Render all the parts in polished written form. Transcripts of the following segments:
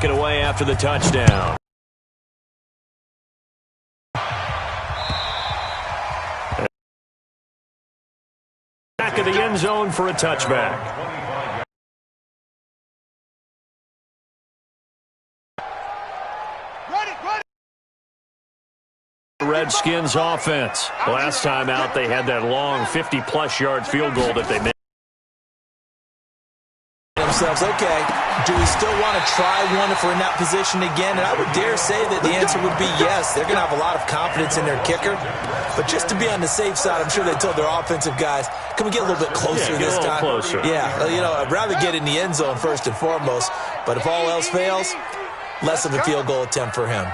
It away after the touchdown. Back of the end zone for a touchback. Redskins offense. Last time out, they had that long 50-plus yard field goal that they made. Themselves, okay, do we still want to try one if we're in that position again? And I would dare say that the answer would be yes. They're going to have a lot of confidence in their kicker. But just to be on the safe side, I'm sure they told their offensive guys, can we get a little bit closer this time? Closer. Yeah, you know, I'd rather get in the end zone first and foremost. But if all else fails, less of a field goal attempt for him.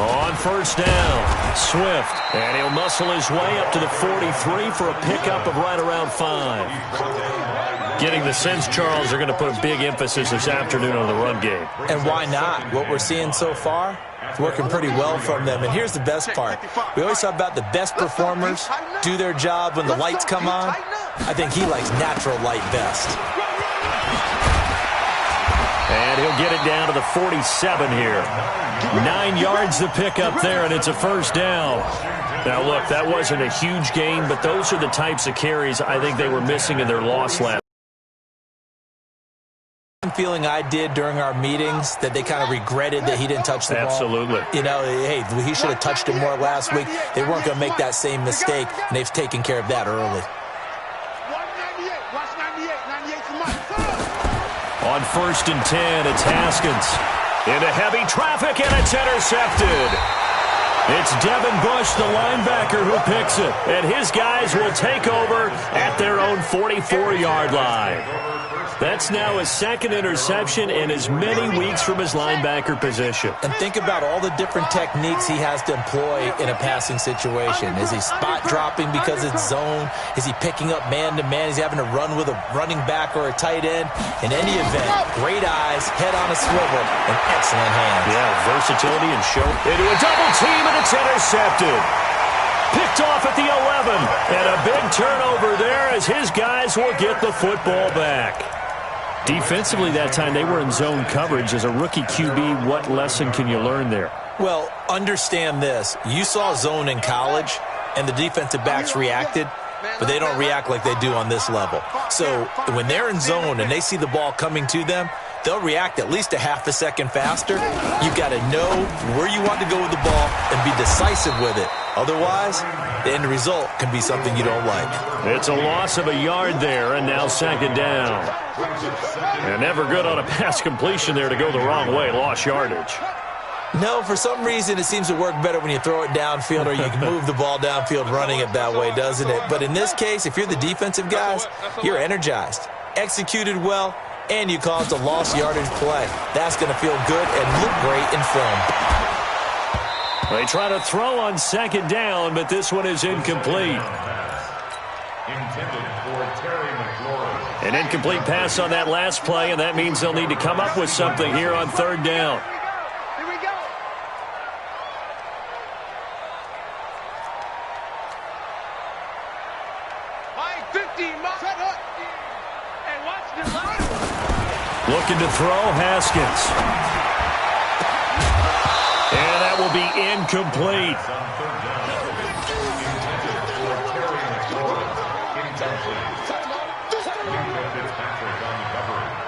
On first down, Swift, and he'll muscle his way up to the 43 for a pickup of right around 5. Getting the sense, Charles, they're going to put a big emphasis this afternoon on the run game. And why not? What we're seeing so far, it's working pretty well from them. And here's the best part. We always talk about the best performers do their job when the lights come on. I think he likes natural light best. And he'll get it down to the 47 here. 9 yards to pick up there, and it's a first down. Now, look, that wasn't a huge gain, but those are the types of carries I think they were missing in their loss last. Feeling I did during our meetings that they kind of regretted that he didn't touch the ball. Absolutely. You know, hey, he should have touched it more last week. They weren't going to make that same mistake, and they've taken care of that early. On first and 10, it's Haskins. Into heavy traffic, and it's intercepted. It's Devin Bush, the linebacker, who picks it. And his guys will take over at their own 44-yard line. That's now his second interception in as many weeks from his linebacker position. And think about all the different techniques he has to employ in a passing situation. Is he spot dropping because it's zone? Is he picking up man-to-man? Is he having to run with a running back or a tight end? In any event, great eyes, head on a swivel, and excellent hands. Yeah, versatility and show. Into a double team, and it's intercepted. Picked off at the 11. And a big turnover there as his guys will get the football back. Defensively that time, they were in zone coverage. As a rookie QB, what lesson can you learn there? Well, understand this. You saw zone in college, and the defensive backs reacted, but they don't react like they do on this level. So when they're in zone and they see the ball coming to them, they'll react at least a half a second faster. You've got to know where you want to go with the ball and be decisive with it. Otherwise, the end result can be something you don't like. It's a loss of a yard there, and now second down. And never good on a pass completion there to go the wrong way. Lost yardage. No, for some reason it seems to work better when you throw it downfield or you can move the ball downfield running it that way, doesn't it? But in this case, if you're the defensive guys, you're energized, executed well, and you caused a lost yardage play. That's going to feel good and look great in film. They try to throw on second down, but this one is incomplete. An incomplete pass on that last play, and that means they'll need to come up with something here on third down. Here we go. High 50, and watch the line. Looking to throw, Haskins. And that will be incomplete.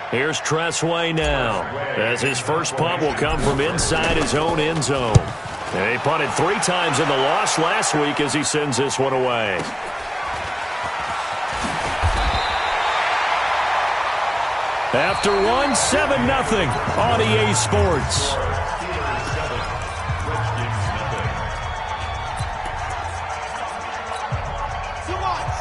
Here's Tressway now, as his first punt will come from inside his own end zone. And he punted 3 times in the loss last week as he sends this one away. After one, 7-0 on EA Sports.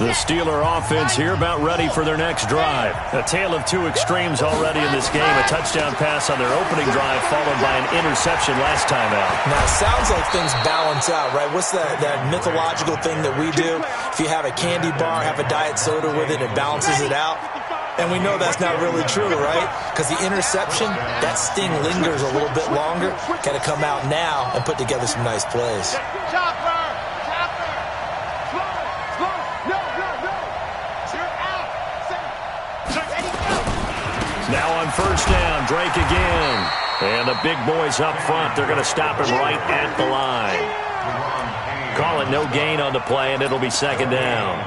The Steeler offense here about ready for their next drive. A tale of two extremes already in this game. A touchdown pass on their opening drive followed by an interception last time out. Now, it sounds like things balance out, right? What's that mythological thing that we do? If you have a candy bar, have a diet soda with it, it balances it out. And we know that's not really true, right? Because the interception, that sting lingers a little bit longer. Got to come out now and put together some nice plays. Now on first down, Drake again. And the big boys up front, they're going to stop him right at the line. Call it no gain on the play, and it'll be second down.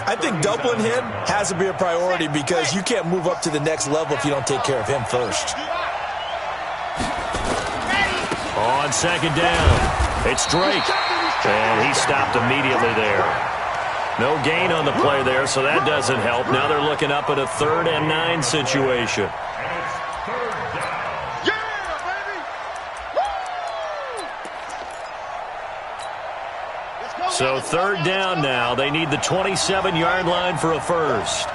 I think doubling him has to be a priority because you can't move up to the next level if you don't take care of him first. On second down, it's Drake. And he stopped immediately there. No gain on the play there, so that doesn't help. Now they're looking up at a 3rd and 9 situation. So 3rd down now. They need the 27-yard line for a first.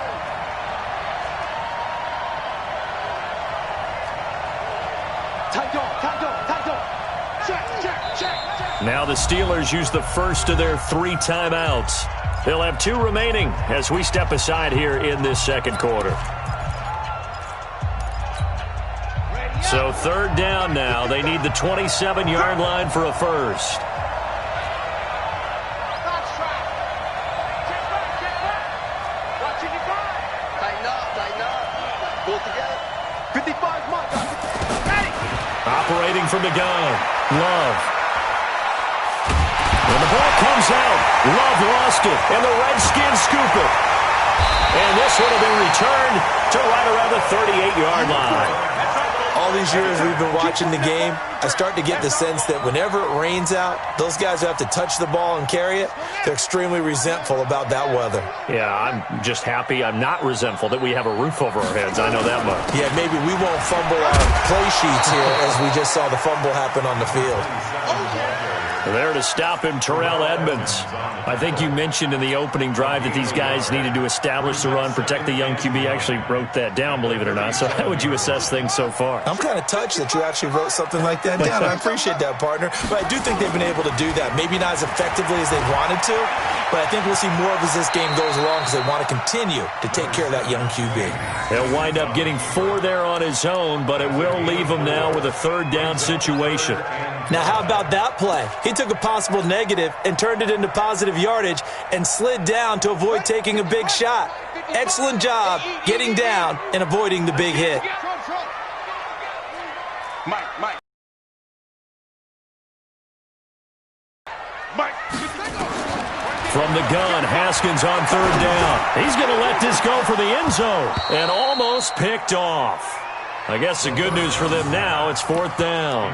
Now the Steelers use the first of their 3 timeouts. They'll have 2 remaining as we step aside here in this second quarter. So 3rd down now. They need the 27-yard line for a first. Operating from the gun, Love. And the ball comes out. Love lost it, and the Redskins scoop it. And this one will be returned to right around the 38-yard line. All these years we've been watching the game, I start to get the sense that whenever it rains out, those guys who have to touch the ball and carry it, they're extremely resentful about that weather. Yeah, I'm just happy I'm not resentful that we have a roof over our heads. I know that much. Yeah, maybe we won't fumble our play sheets here as we just saw the fumble happen on the field. There to stop him, Terrell Edmonds. I think you mentioned in the opening drive that these guys needed to establish the run, protect the young QB. I actually wrote that down, believe it or not. So how would you assess things so far? I'm kind of touched that you actually wrote something like that down. I appreciate that, partner. But I do think they've been able to do that. Maybe not as effectively as they wanted to, but I think we'll see more of as this game goes along because they want to continue to take care of that young QB. He'll wind up getting 4 there on his own, but it will leave him now with a 3rd down situation. Now, how about that play? He took a possible negative and turned it into positive yardage and slid down to avoid taking a big shot. Excellent job getting down and avoiding the big hit. From the gun, Haskins on 3rd down. He's going to let this go for the end zone and almost picked off. I guess the good news for them now, it's 4th down.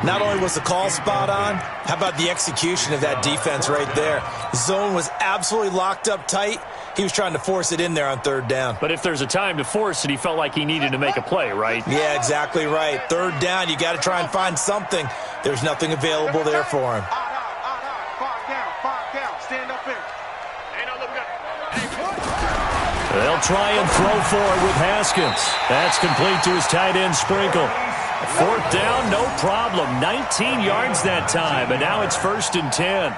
Not only was the call spot on, how about the execution of that defense right there? Zone was absolutely locked up tight. He was trying to force it in there on 3rd down. But if there's a time to force it, he felt like he needed to make a play, right? Yeah, exactly right. 3rd down, you got to try and find something. There's nothing available there for him. Stand up here. They'll try and throw forward with Haskins. That's complete to his tight end, Sprinkle. 4th down, no problem. 19 yards that time, and now it's 1st and 10.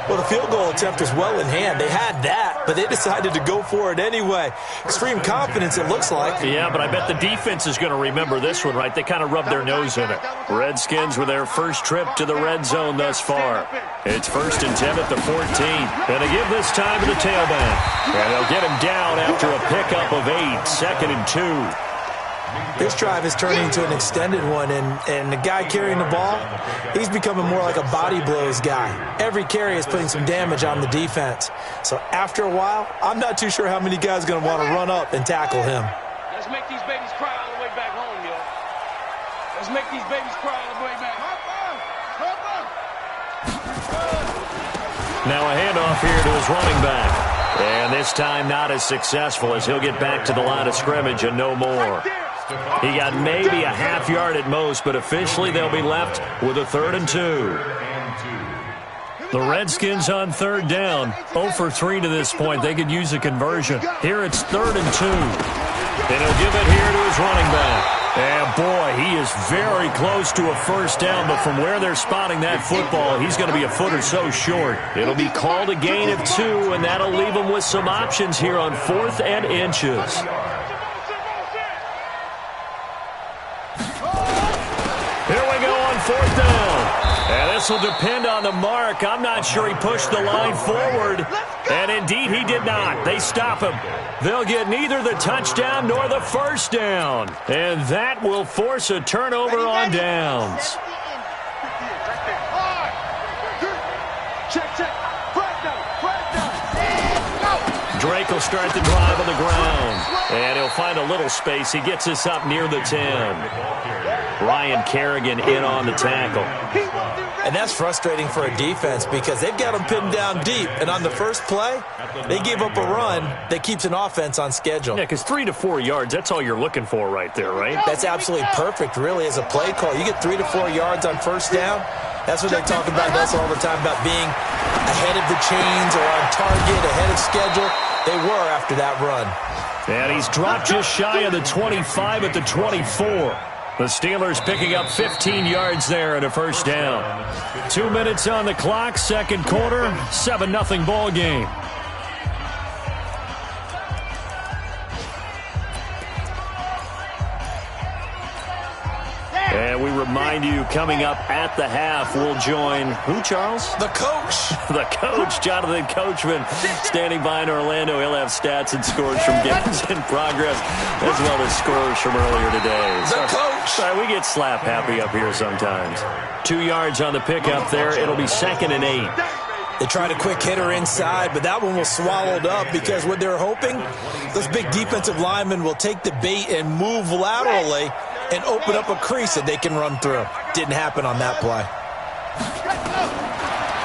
Well, the field goal attempt was well in hand. They had that, but they decided to go for it anyway. Extreme confidence, it looks like. Yeah, but I bet the defense is going to remember this one, right? They kind of rubbed their nose in it. Redskins with their first trip to the red zone thus far. It's 1st and 10 at the 14. Going to give this time to the tailback. And they'll get him down after a pickup of 8, 2nd and 2. This drive is turning into an extended one, and the guy carrying the ball, he's becoming more like a body blows guy. Every carry is putting some damage on the defense. So after a while, I'm not too sure how many guys are going to want to run up and tackle him. Let's make these babies cry all the way back home, yo. Let's make these babies cry all the way back home. Now a handoff here to his running back. And this time not as successful as he'll get back to the line of scrimmage and no more. He got maybe a half yard at most, but officially they'll be left with a 3rd and 2. The Redskins on 3rd down, 0 for 3 to this point. They could use a conversion. Here it's 3rd and 2. And he'll give it here to his running back. And boy, he is very close to a 1st down, but from where they're spotting that football, he's going to be a foot or so short. It'll be called a gain of 2, and that'll leave him with some options here on 4th and inches. Here we go on 4th down. And this will depend on the mark. I'm not sure he pushed the line forward. And indeed, Indeed, he did not. They stop him. They'll get neither the touchdown nor the first down. And that will force a turnover on downs. Drake will start the drive on the ground. And he'll find a little space. He gets us up near the 10. Ryan Kerrigan in on the tackle. And that's frustrating for a defense because they've got them pinned down deep. And on the first play, they give up a run that keeps an offense on schedule. Yeah, because 3 to 4 yards, that's all you're looking for right there, right? That's absolutely perfect, really, as a play call. You get 3 to 4 yards on first down. That's what they talk about us all the time, about being ahead of the chains or on target, ahead of schedule. They were after that run. And he's dropped just shy of the 25 at the 24. The Steelers picking up 15 yards there and a first down. 2 minutes on the clock, second quarter, 7-0 ball game. And we remind you, coming up at the half, we'll join who, Charles? The coach. The coach, Jonathan Coachman, standing by in Orlando. He'll have stats and scores from games in progress, as well as scores from earlier today. The coach. Sorry, we get slap happy up here sometimes. 2 yards on the pickup there. It'll be 2nd and 8. They tried a quick hitter inside, but that one was swallowed up because what they're hoping, those big defensive linemen will take the bait and move laterally and open up a crease that they can run through. Didn't happen on that play.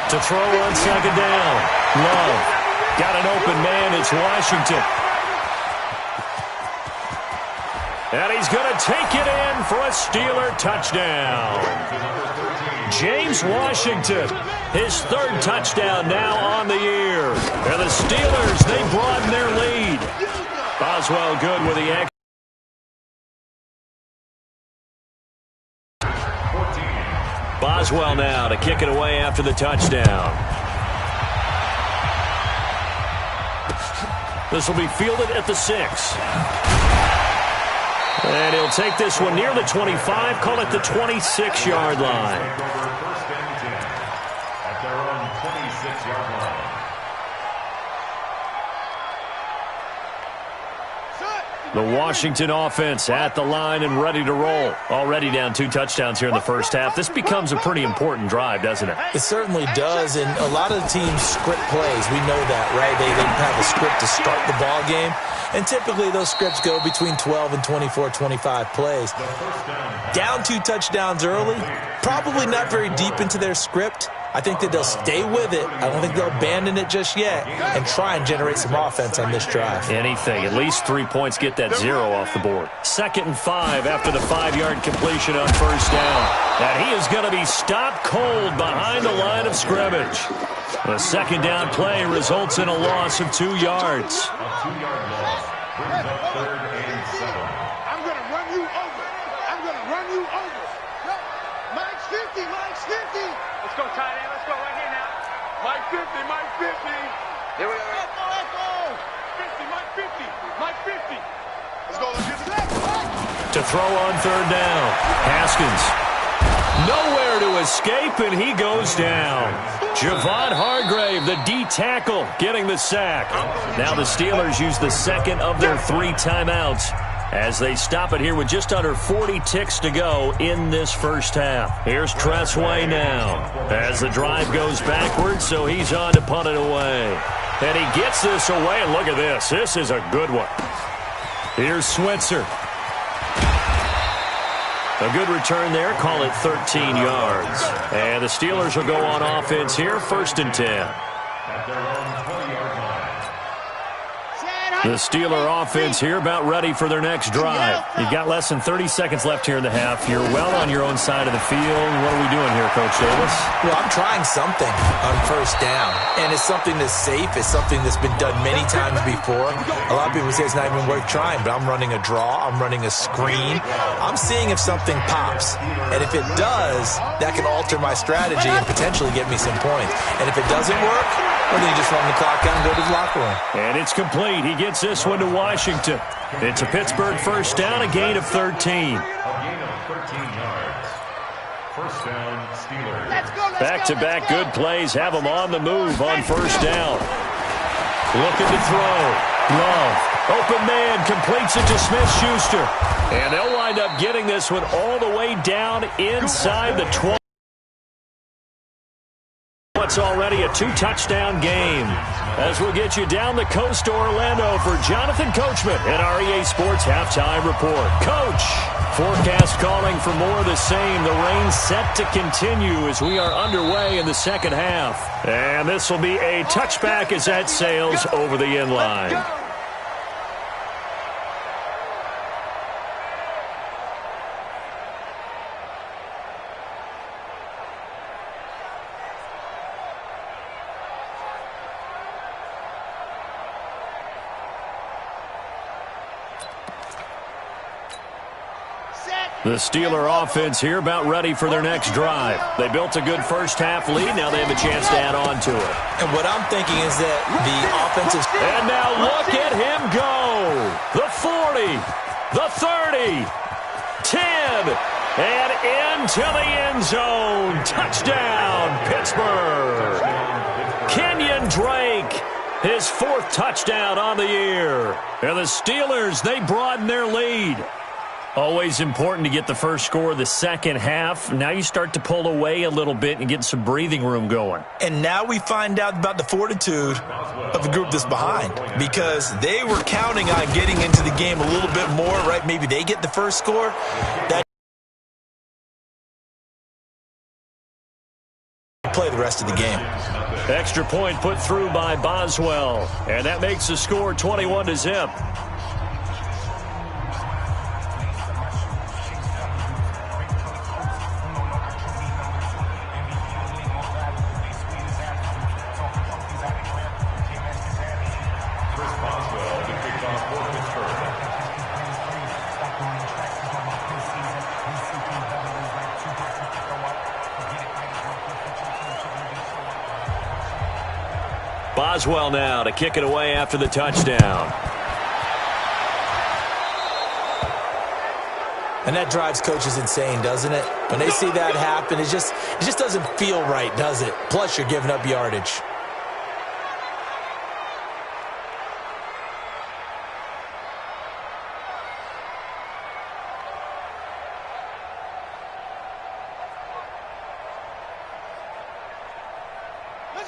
To throw on second down. Love. Got an open man. It's Washington. And he's going to take it in for a Steeler touchdown. James Washington, his 3rd touchdown now on the year. And the Steelers, they broaden their lead. Boswell good with the action. Boswell now to kick it away after the touchdown. This will be fielded at the 6. And he'll take this one near the 25, call it the 26-yard line. The Washington offense at the line and ready to roll. Already down 2 touchdowns here in the first half. This becomes a pretty important drive, doesn't it? It certainly does, and a lot of the teams script plays. We know that, right? They have a script to start the ball game, and typically those scripts go between 12 and 24, 25 plays. Down 2 touchdowns early, probably not very deep into their script. I think that they'll stay with it. I don't think they'll abandon it just yet and try and generate some offense on this drive. Anything. At least 3 points get that 0 off the board. 2nd and 5 after the 5-yard completion on first down. And he is going to be stopped cold behind the line of scrimmage. The second down play results in a loss of 2 yards. A 2-yard loss brings up 3rd and 7. I'm going to run you over. I'm going to run you over. Mike's 50, Mike's 50. Let's go, tight end. Let's go right here now. Mike 50, Mike 50. Here we are. Let's go. 50, Mike 50, Mike 50. Let's go. Let's get it. To throw on 3rd down. Haskins. Nowhere to escape, and he goes down. Javon Hargrave, the D tackle, getting the sack. Now the Steelers use the 2nd of their 3 timeouts as they stop it here with just under 40 ticks to go in this first half. Here's Tressway now as the drive goes backwards, so he's on to punt it away. And he gets this away, and look at this. This is a good one. Here's Switzer. A good return there. Call it 13 yards. And the Steelers will go on offense here, 1st and 10. At their own 20-yard line. The Steeler offense here about ready for their next drive. You've got less than 30 seconds left here in the half. You're well on your own side of the field. What are we doing here, Coach Davis? Well, I'm trying something on first down, and it's something that's safe. It's something that's been done many times before. A lot of people say it's not even worth trying, but I'm running a draw. I'm running a screen. I'm seeing if something pops, and if it does, that can alter my strategy and potentially get me some points. And if it doesn't work, well, then you just run the clock out and go to the locker room. And it's complete. He gets this one to Washington. It's a Pittsburgh first down, a gain of 13. A gain of 13 yards. First down, Steelers. Back-to-back good plays have them on the move on first down. Looking to throw. Love. Open man. Completes it to Smith-Schuster. And they'll wind up getting this one all the way down inside the 12. It's already a 2-touchdown game. As we'll get you down the coast to Orlando for Jonathan Coachman at our EA Sports Halftime Report. Coach, forecast calling for more of the same. The rain set to continue as we are underway in the second half. And this will be a touchback as that sails over the end line. The Steeler offense here about ready for their next drive. They built a good first-half lead. Now they have a chance to add on to it. And what I'm thinking is that the offensive... And now look at him go. The 40, the 30, 10, and into the end zone. Touchdown, Pittsburgh. Kenyon Drake, his 4th touchdown on the year. And the Steelers, they broaden their lead. Always important to get the first score of the second half. Now you start to pull away a little bit and get some breathing room going. And now we find out about the fortitude of the group that's behind, because they were counting on getting into the game a little bit more, right? Maybe they get the first score. That play the rest of the game. Extra point put through by Boswell, and that makes the score 21-0. Boswell now to kick it away after the touchdown. And that drives coaches insane, doesn't it? When they see that happen, it just doesn't feel right, does it? Plus, you're giving up yardage.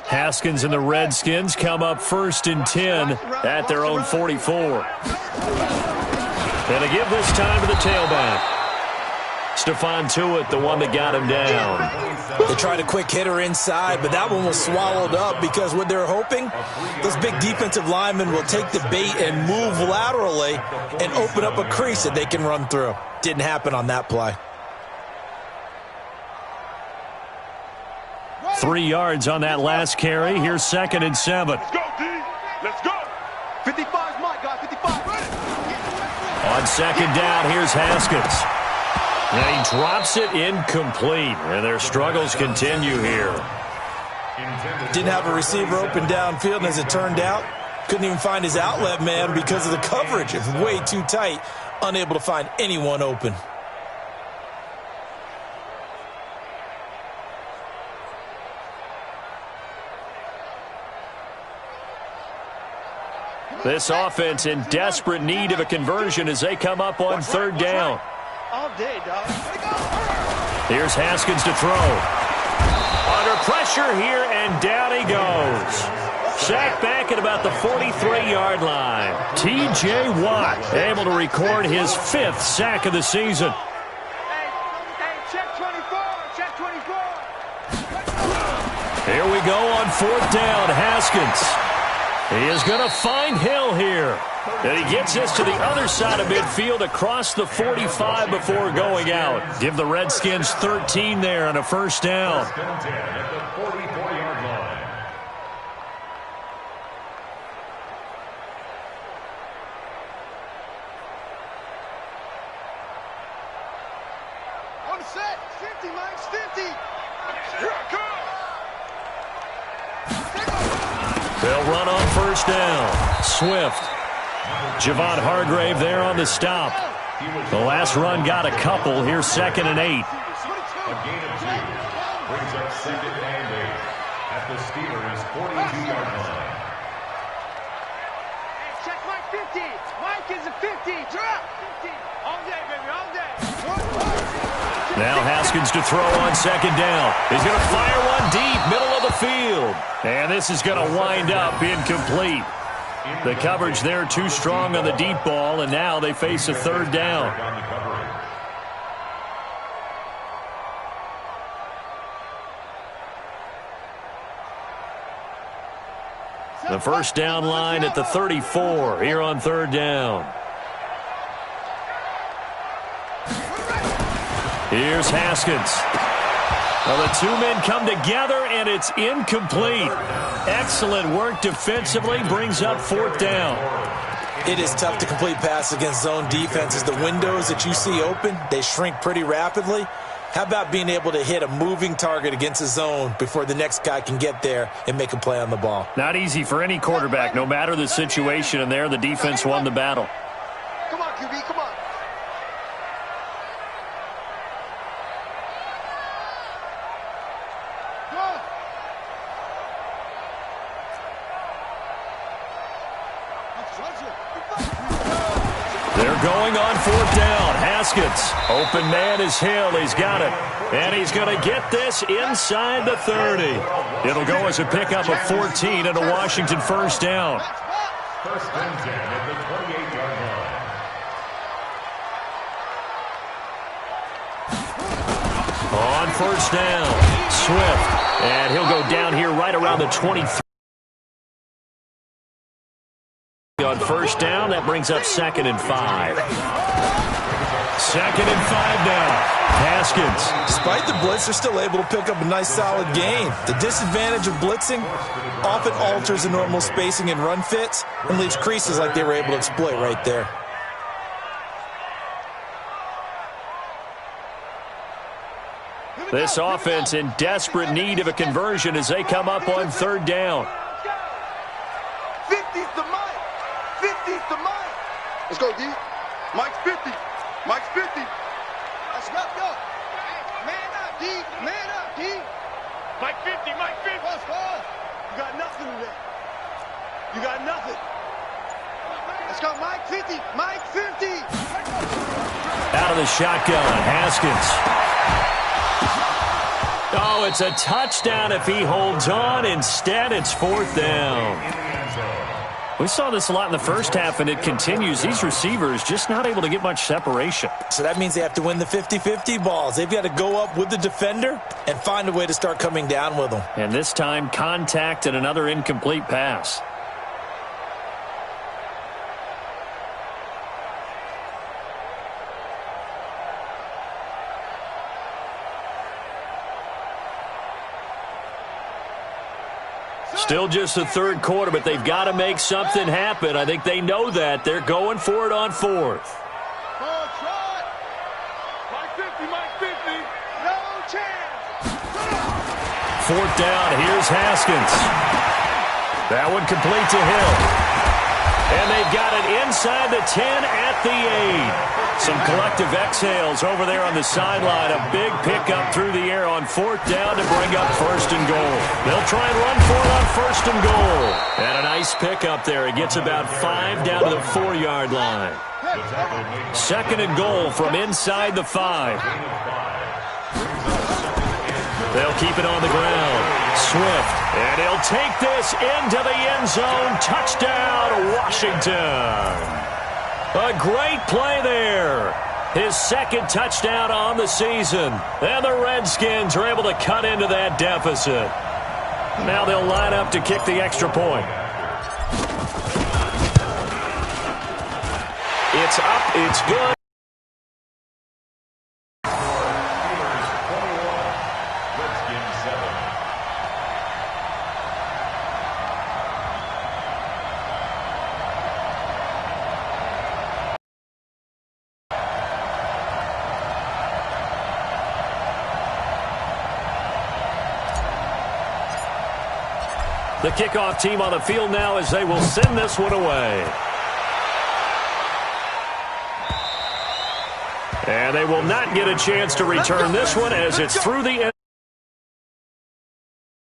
Haskins and the Redskins come up 1st and 10 at their own 44. And they give this time to the tailback. Stephon Tuitt, the one that got him down. They tried a quick hitter inside, but that one was swallowed up because what they're hoping, those big defensive linemen will take the bait and move laterally and open up a crease that they can run through. Didn't happen on that play. 3 yards on that last carry. Here's 2nd and 7. Let's go, D. Let's go. 55's my guy. 55. On 2nd down, here's Haskins. And he drops it incomplete. And their struggles continue here. Didn't have a receiver open downfield, and as it turned out, couldn't even find his outlet man because of the coverage. It was way too tight, unable to find anyone open. This offense in desperate need of a conversion as they come up on 3rd down. All day, dog. Here's Haskins to throw. Under pressure here, and down he goes. Sacked back at about the 43-yard line. T.J. Watt able to record his 5th sack of the season. Hey, check 24. Check 24. Here we go on 4th down. Haskins. He is going to find Hill here. And he gets this to the other side of midfield across the 45 before going out. Give the Redskins 13 there on a 1st down. At the 44-yard line. On set. 50, Mike. 50. Here I come. They'll run on 1st down. Swift. Javon Hargrave there on the stop. The last run got a couple. Here's 2nd and 8. A gain of 2 brings up 2nd and 8 at the Steelers' 42-yard line. 50. Mike is a 50. Drop. 50. All day, baby, all day. Now Haskins to throw on second down. He's going to fire one deep, middle of the field. And this is going to wind up incomplete. The coverage there too strong on the deep ball, and now they face a third down. The first down line at the 34 here on third down. Here's Haskins. Well, the two men come together, and it's incomplete. Excellent work defensively, brings up fourth down. It is tough to complete passes against zone defenses. The windows that you see open, they shrink pretty rapidly. How about being able to hit a moving target against a zone before the next guy can get there and make a play on the ball? Not easy for any quarterback, no matter the situation, and there the defense won the battle. Come on, QB, come on. They're going on fourth down. Haskins, open man is Hill. He's got it. And he's going to get this inside the 30. It'll go as a pickup of 14 and a Washington first down. First and 10 at the 28-yard line. On first down, Swift. And he'll go down here right around the 23. On first down, that brings up 2nd and 5. 2nd and 5 now. Haskins. Despite the blitz, they're still able to pick up a nice solid gain. The disadvantage of blitzing often alters the normal spacing and run fits and leaves creases like they were able to exploit right there. This offense in desperate need of a conversion as they come up on third down. 50's the Mike. 50's the Mike. Let's go, D. Mike's 50. Mike's 50. Let's go. Man up, D. Man up, D. Mike 50, Mike 50. Let's go. You got nothing today. You got nothing. Let's go, Mike 50. Mike 50. Out of the shotgun, Haskins. Oh, it's a touchdown if he holds on. Instead, it's fourth down. We saw this a lot in the first half, and it continues. These receivers just not able to get much separation. So that means they have to win the 50-50 balls. They've got to go up with the defender and find a way to start coming down with them. And this time, contact and another incomplete pass. Still just the third quarter, but they've got to make something happen. I think they know that. They're going for it on fourth. Mike 50, Mike 50. No chance. Fourth down, here's Haskins. That one complete to Hill. And they've got it inside the 10 at the 8. Some collective exhales over there on the sideline. A big pickup through the air on fourth down to bring up first and goal. They'll try and run for it on first and goal. And a nice pickup there. It gets about 5 down to the 4-yard line. 2nd and goal from inside the 5. They'll keep it on the ground. Swift, and he'll take this into the end zone. Touchdown, Washington. A great play there. His 2nd touchdown on the season. And the Redskins are able to cut into that deficit. Now they'll line up to kick the extra point. It's up, it's good. The kickoff team on the field now as they will send this one away. And they will not get a chance to return this one as it's through the end.